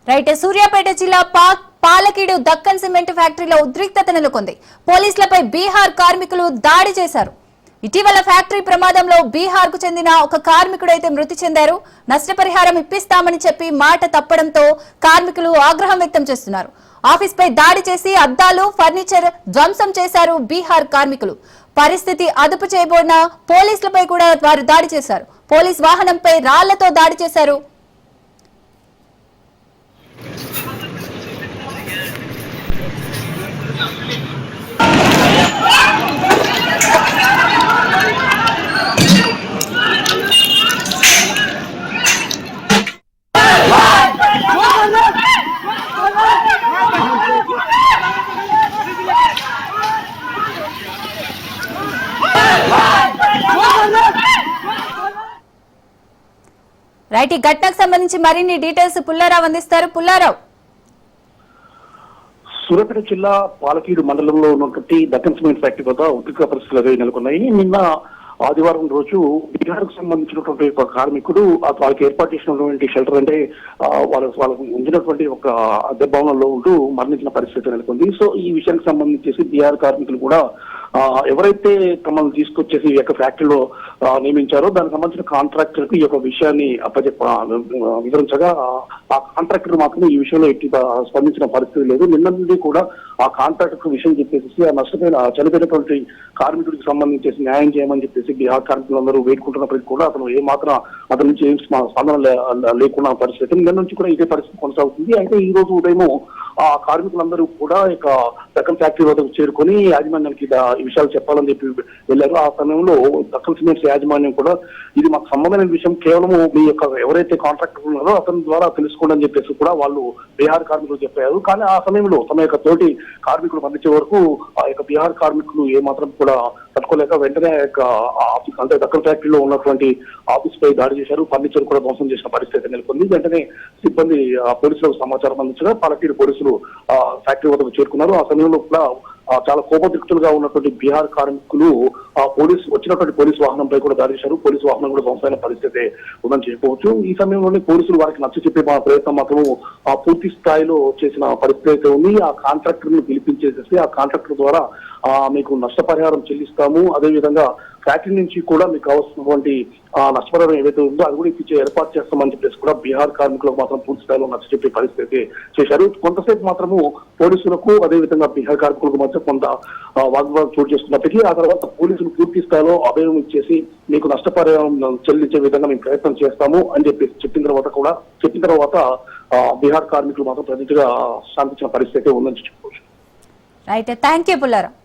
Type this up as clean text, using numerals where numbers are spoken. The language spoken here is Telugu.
రైట్ సూర్యాపేట జిల్లా పాలకీడు దక్కన్ సిమెంట్ ఫ్యాక్టరీలో ఉద్రిక్తత నెలకొంది. పోలీసులపై బీహార్ కార్మికులు దాడి చేశారు. ఇటీవల ఫ్యాక్టరీ ప్రమాదంలో బీహార్ కు చెందిన ఒక కార్మికుడైతే మృతి చెందారు. నష్టపరిహారం ఇప్పిస్తామని చెప్పి మాట తప్పడంతో కార్మికులు ఆగ్రహం వ్యక్తం చేస్తున్నారు. ఆఫీస్ పై దాడి చేసి అద్దాలు ఫర్నిచర్ ధ్వంసం చేశారు బీహార్ కార్మికులు. పరిస్థితి అదుపు చేయబోయిన పోలీసులపై కూడా వారు దాడి చేశారు. పోలీస్ వాహనంపై రాళ్లతో దాడి చేశారు. రైట్ ఈ ఘటనకు సంబంధించి మరిన్ని డీటెయిల్స్ పుల్లారావు అందిస్తారు. పుల్లారావు, సూర్యాపేట జిల్లా పాలకీడు మండలంలో ఉన్నటువంటి దక్కన్ సిమెంట్ ఫ్యాక్టరీ వద్ద ఉద్రిక్త పరిస్థితులు నెలకొన్నాయి. నిన్న ఆదివారం రోజు బీహార్ కు సంబంధించినటువంటి ఒక కార్మికుడు వాళ్ళకి ఏర్పాటు చేసినటువంటి షెల్టర్ అంటే వాళ్ళకు ఉంచినటువంటి ఒక అద్దె భవనంలో ఉంటూ మరణించిన పరిస్థితి నెలకొంది. సో ఈ విషయానికి సంబంధించి బీహార్ కార్మికులు కూడా ఎవరైతే తమను తీసుకొచ్చేసి ఈ యొక్క ఫ్యాక్టరీలో నియమించారో దానికి సంబంధించిన కాంట్రాక్టర్ కు ఈ యొక్క విషయాన్ని వివరించగా ఆ కాంట్రాక్టర్ మాత్రం ఈ విషయంలో ఎట్టి స్పందించిన పరిస్థితి లేదు. నిన్న నుండి కూడా ఆ కాంట్రాక్టర్ విషయం చెప్పేసి ఆ చనిపోయినటువంటి కార్మికుడికి సంబంధించి న్యాయం చేయమని చెప్పేసి బీహార్ కార్మికులందరూ వేడుకుంటున్నప్పటికీ కూడా అతను ఏమాత్రం అతని నుంచి ఏం స్పందన లేకున్న పరిస్థితి. నిన్న నుంచి కూడా ఇదే పరిస్థితి కొనసాగుతుంది. అయితే ఈ రోజు ఉదయం ఆ కార్మికులందరూ కూడా ఇక దక్కన్ ఫ్యాక్టరీ వద్దకు చేరుకొని యాజమాన్యానికి ఈ విషయాలు చెప్పాలని చెప్పి వెళ్ళారు. ఆ సమయంలో దక్కన్ సిమెంట్స్ యాజమాన్యం కూడా ఇది మాకు సంబంధమైన విషయం, కేవలం మీ యొక్క ఎవరైతే కాంట్రాక్టర్ ఉన్నారో అతని ద్వారా తెలుసుకోండి అని చెప్పేసి కూడా వాళ్ళు బీహార్ కార్మికులు చెప్పారు. కానీ ఆ సమయంలో తమ యొక్క తోటి కార్మికులు పండించే వరకు ఆ యొక్క బీహార్ కార్మికులు ఏమాత్రం కూడా తట్టుకోలేక వెంటనే ఆఫీస్ అంటే దక్కన్ ఫ్యాక్టరీలో ఉన్నటువంటి ఆఫీస్ పై దాడి చేశారు. ఫర్నిచర్ కూడా ధ్వంసం చేసిన పరిస్థితి నెలకొంది. వెంటనే సిబ్బంది పోలీసులకు సమాచారం అందించగా పాలకీడు పోలీసులు ఫ్యాక్టరీ వద్దకు చేరుకున్నారు. ఆ సమయంలో కూడా చాలా కోపదిక్తులుగా ఉన్నటువంటి బీహార్ కార్మికులు వచ్చినటువంటి పోలీసు వాహనంపై కూడా దాడి చేశారు. పోలీసు వాహనం కూడా ధ్వంసమైన పరిస్థితి ఉందని చెప్పవచ్చు. ఈ సమయంలోనే పోలీసులు వారికి నచ్చ చెప్పే ప్రయత్నం మాత్రం పూర్తి స్థాయిలో చేసిన పరిస్థితి అయితే ఉంది. ఆ కాంట్రాక్టర్ ను పిలిపించేసేసి ఆ కాంట్రాక్టర్ ద్వారా మీకు నష్టపరిహారం చెల్లిస్తాము, అదేవిధంగా ఫ్యాక్టరీ నుంచి కూడా మీకు కావాల్సినటువంటి నష్టపరిహారం ఏదైతే ఉందో అది కూడా ఇప్పించే ఏర్పాటు చేస్తామని చెప్పేసి కూడా బీహార్ కార్మికులకు మాత్రం పూర్తి స్థాయిలో నచ్చ చెప్పే పరిస్థితి చేశారు. కొంతసేపు మాత్రము పోలీసులకు అదేవిధంగా బీహార్ కార్మికులకు మధ్య కొంత వాగ్వాదం చోటు చేసుకున్నప్పటికీ ఆ తర్వాత పోలీసులు పూర్తి స్థాయిలో అభయం ఇచ్చేసి మీకు నష్టపరిహారం చెల్లించే విధంగా మేము ప్రయత్నం చేస్తాము అని చెప్పేసి చెప్పిన తర్వాత బీహార్ కార్మికులు మాత్రం ప్రతిగా శాంతించిన పరిస్థితి ఉందని చెప్పవచ్చు. Right, thank you Pullarao.